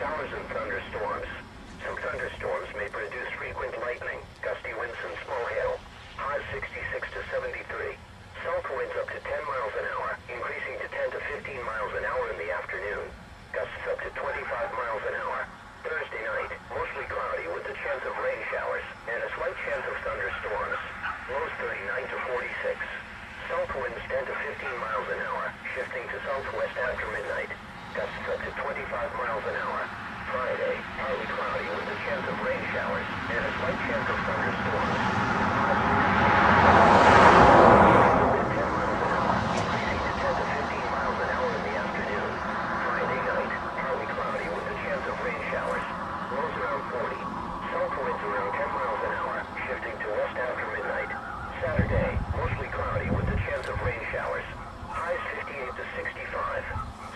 showers and thunderstorms. Some thunderstorms may produce frequent lightning, gusty winds, and small hail. Highs 66 to 73. South winds up to 10 miles an hour, increasing to 10 to 15 miles an hour in the afternoon. Gusts up to 25 miles an hour. Thursday night, mostly cloudy with a chance of rain showers and a slight chance of thunderstorms. Lows 39 to 46. South winds 10 to 15 miles an hour, shifting to southwest after midnight. Gusts up to 25 miles an hour. Friday, partly cloudy with a chance of rain showers and a slight chance of thunderstorms. Up to 10 miles an hour, increasing to 10 to 15 miles an hour in the afternoon. Friday night, partly cloudy with a chance of rain showers. Lows around 40. South winds around 10 miles an hour, shifting to west after midnight. Saturday, mostly cloudy with a chance of rain showers. Highs 58 to 65.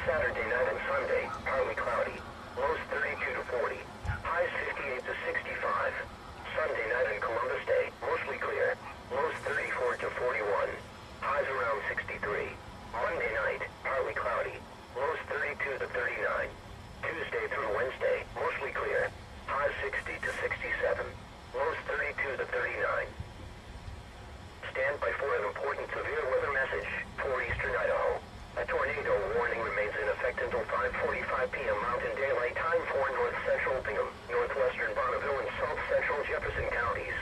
Saturday night and Sunday, partly cloudy. Lows 32 to 40. Highs 58 to 65. Sunday night and Columbus Day, mostly clear. Lows 34 to 41. Highs around 63. Monday night, partly cloudy. Lows 32 to 39. Tuesday through Wednesday, mostly clear. Highs 60 to 67. Lows 32 to 39. Stand by for an important severe weather message for eastern Idaho. A tornado warning remains in effect until 5:45 p.m. Mountain Daylight Time for north-central Bingham, northwestern Bonneville, and south-central Jefferson counties.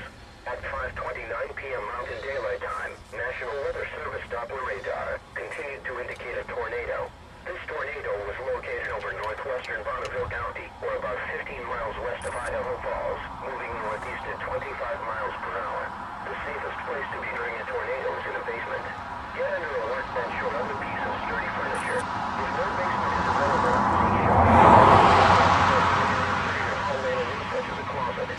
At 5:29 p.m. Mountain Daylight Time, National Weather Service Doppler radar continued to indicate a tornado. This tornado was located over northwestern Bonneville County, or about 15 miles west of Idaho Falls, moving northeast at 25 miles per hour. The safest place to be during a tornado is in a basement. Get under a workbench or other piece of sturdy furniture. If no basement is available, see shelter. Interior hallway rooms such as a closet.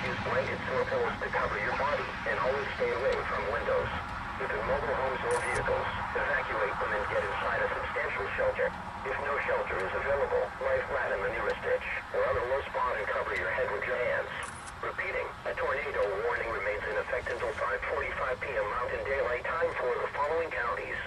Use blankets or pillows to cover your body, and always stay away from windows. If in mobile homes or vehicles, evacuate them and get inside a substantial shelter. If no shelter is available, lie flat in the nearest ditch, or on a low spot and cover your head with your hands. Repeating, a tornado warning remains in effect until 5:45 p.m. Mountain Daylight Time for the following counties.